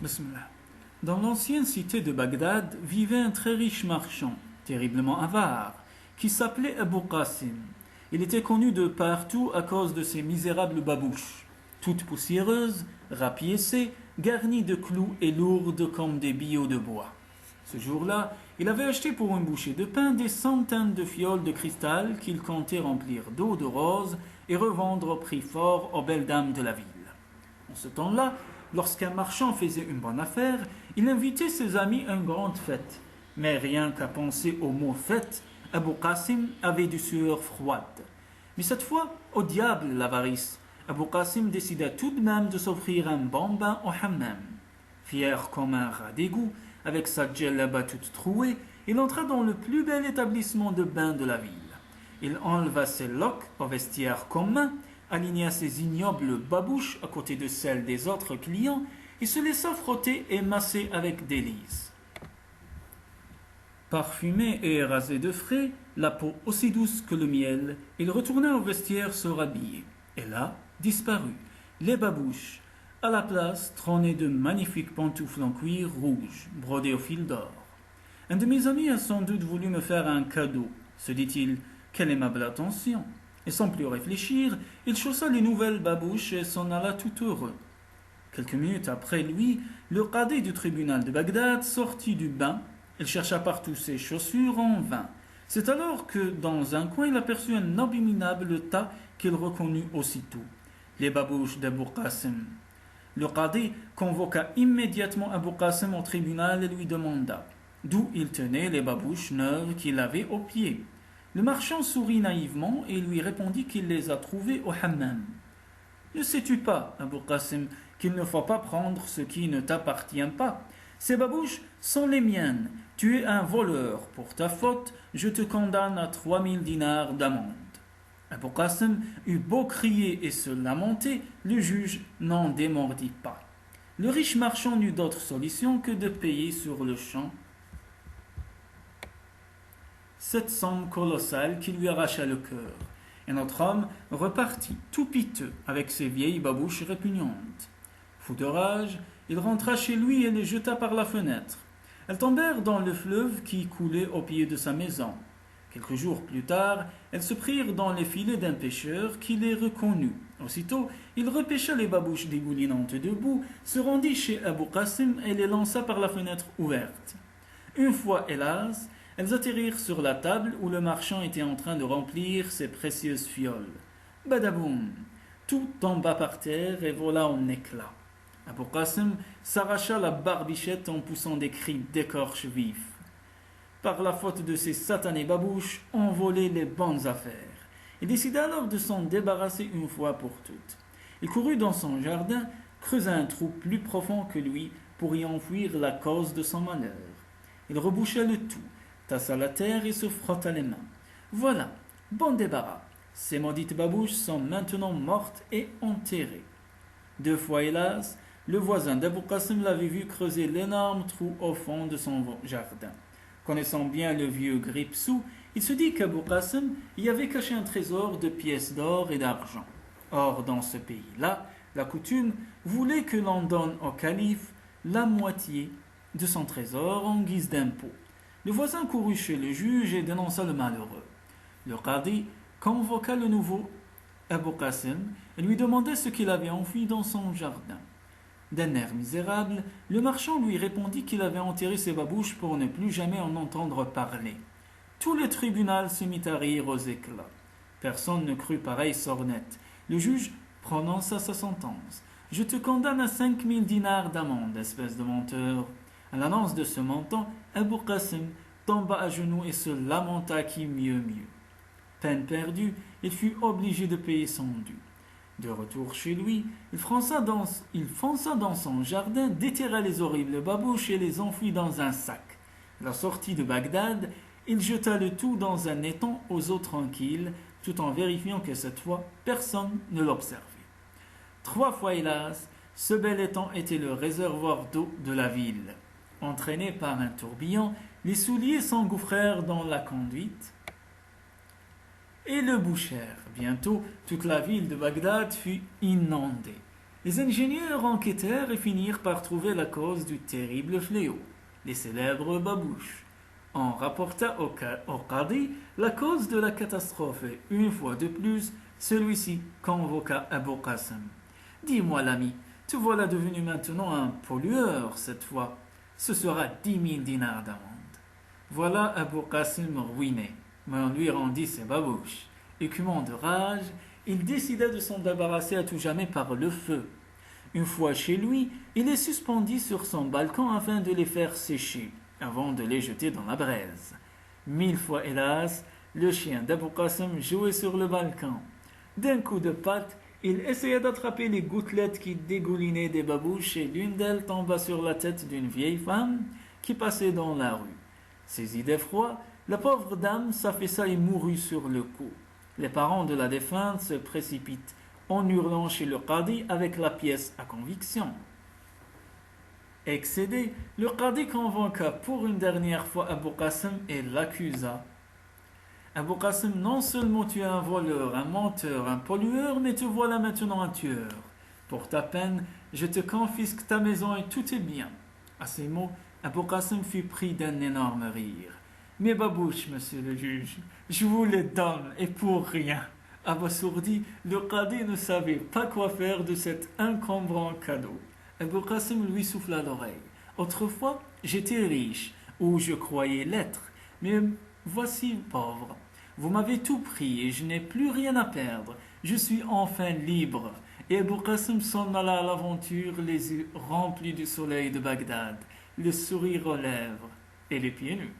Bismillah. Dans l'ancienne cité de Bagdad vivait un très riche marchand, terriblement avare, qui s'appelait Abu Qasim. Il était connu de partout à cause de ses misérables babouches, toutes poussiéreuses, rapiécées, garnies de clous et lourdes comme des billots de bois. Ce jour-là, il avait acheté pour une bouchée de pain des centaines de fioles de cristal qu'il comptait remplir d'eau de rose et revendre au prix fort aux belles dames de la ville. En ce temps-là, lorsqu'un marchand faisait une bonne affaire, il invitait ses amis à une grande fête. Mais rien qu'à penser au mot fête, Abu Qasim avait du sueur froide. Mais cette fois, au diable l'avarice, Abu Qasim décida tout de même de s'offrir un bon bain au hammam. Fier comme un rat d'égout, avec sa djellaba toute trouée, il entra dans le plus bel établissement de bain de la ville. Il enleva ses loques au vestiaire commun, aligna ses ignobles babouches à côté de celles des autres clients et se laissa frotter et masser avec délice. Parfumé et rasé de frais, la peau aussi douce que le miel, il retourna au vestiaire se rhabiller. Et là, disparut, les babouches. À la place, trônaient de magnifiques pantoufles en cuir rouge, brodées au fil d'or. Un de mes amis a sans doute voulu me faire un cadeau, se dit-il. Quelle aimable attention! Et sans plus réfléchir, il chaussa les nouvelles babouches et s'en alla tout heureux. Quelques minutes après lui, le qadi du tribunal de Bagdad sortit du bain. Il chercha partout ses chaussures en vain. C'est alors que, dans un coin, il aperçut un abominable tas qu'il reconnut aussitôt. Les babouches d'Abu Qasim. Le qadi convoqua immédiatement Abu Qasim au tribunal et lui demanda d'où il tenait les babouches neuves qu'il avait aux pieds. Le marchand sourit naïvement et lui répondit qu'il les a trouvées au hammam. « Ne sais-tu pas, Abu Qasim, qu'il ne faut pas prendre ce qui ne t'appartient pas? Ces babouches sont les miennes. Tu es un voleur. Pour ta faute, je te condamne à 3000 dinars d'amende. » Abu Qasim eut beau crier et se lamenter, le juge n'en démordit pas. Le riche marchand n'eut d'autre solution que de payer sur le champ cette somme colossale qui lui arracha le cœur. Et notre homme repartit tout piteux avec ses vieilles babouches répugnantes. Fou de rage, il rentra chez lui et les jeta par la fenêtre. Elles tombèrent dans le fleuve qui coulait au pied de sa maison. Quelques jours plus tard, elles se prirent dans les filets d'un pêcheur qui les reconnut. Aussitôt, il repêcha les babouches dégoulinantes de boue, se rendit chez Abu Qasim et les lança par la fenêtre ouverte. Une fois, hélas, elles atterrirent sur la table où le marchand était en train de remplir ses précieuses fioles. Badaboum! Tout tomba par terre et vola en éclats. Abu Qasim s'arracha la barbichette en poussant des cris d'écorche vif. Par la faute de ces satanées babouches, on volait les bonnes affaires. Il décida alors de s'en débarrasser une fois pour toutes. Il courut dans son jardin, creusa un trou plus profond que lui pour y enfouir la cause de son malheur. Il reboucha le tout, tassa la terre et se frotta les mains. Voilà, bon débarras. Ces maudites babouches sont maintenant mortes et enterrées. 2 fois, hélas, le voisin d'Abu Qasim l'avait vu creuser l'énorme trou au fond de son jardin. Connaissant bien le vieux Gripsou, il se dit qu'Abu Qasim y avait caché un trésor de pièces d'or et d'argent. Or, dans ce pays-là, la coutume voulait que l'on donne au calife la moitié de son trésor en guise d'impôt. Le voisin courut chez le juge et dénonça le malheureux. Le qadi convoqua le nouveau Abu Qasim et lui demanda ce qu'il avait enfoui dans son jardin. D'un air misérable, le marchand lui répondit qu'il avait enterré ses babouches pour ne plus jamais en entendre parler. Tout le tribunal se mit à rire aux éclats. Personne ne crut pareille sornette. Le juge prononça sa sentence. « Je te condamne à 5000 dinars d'amende, espèce de menteur. » À l'annonce de ce montant, Abu Qasim tomba à genoux et se lamenta qui mieux. Peine perdue, il fut obligé de payer son dû. De retour chez lui, il fonça dans son jardin, déterra les horribles babouches et les enfouit dans un sac. À la sortie de Bagdad, il jeta le tout dans un étang aux eaux tranquilles, tout en vérifiant que cette fois, personne ne l'observait. 3 fois, hélas, ce bel étang était le réservoir d'eau de la ville. Entraînés par un tourbillon, les souliers s'engouffrèrent dans la conduite et le bouchèrent. Bientôt, toute la ville de Bagdad fut inondée. Les ingénieurs enquêtèrent et finirent par trouver la cause du terrible fléau, les célèbres babouches. On rapporta au Qadi la cause de la catastrophe et, une fois de plus, celui-ci convoqua Abou Qasim. Dis-moi, l'ami, te voilà devenu maintenant un pollueur cette fois. Ce sera 10 000 dinars d'amende. Voilà Abou Qasim ruiné, mais on lui rendit ses babouches. Écumant de rage, il décida de s'en débarrasser à tout jamais par le feu. Une fois chez lui, il les suspendit sur son balcon afin de les faire sécher, avant de les jeter dans la braise. 1000 fois, hélas, le chien d'Abou Qasim jouait sur le balcon. D'un coup de patte, il essaya d'attraper les gouttelettes qui dégoulinaient des babouches et l'une d'elles tomba sur la tête d'une vieille femme qui passait dans la rue. Saisie d'effroi, la pauvre dame s'affaissa et mourut sur le coup. Les parents de la défunte se précipitent en hurlant chez le Qadi avec la pièce à conviction. Excédé, le Qadi convoqua pour une dernière fois Abou Qasim et l'accusa. Abou Qasim, non seulement tu es un voleur, un menteur, un pollueur, mais te voilà maintenant un tueur. Pour ta peine, je te confisque ta maison et tous tes biens. À ces mots, Abou Qasim fut pris d'un énorme rire. Mes babouches, monsieur le juge, je vous les donne et pour rien. Abasourdi, le Qadi ne savait pas quoi faire de cet encombrant cadeau. Abou Qasim lui souffla l'oreille. Autrefois, j'étais riche, ou je croyais l'être, mais voici pauvre. Vous m'avez tout pris et je n'ai plus rien à perdre. Je suis enfin libre. Et Abou Qasim s'en alla à l'aventure, les yeux remplis du soleil de Bagdad, le sourire aux lèvres et les pieds nus.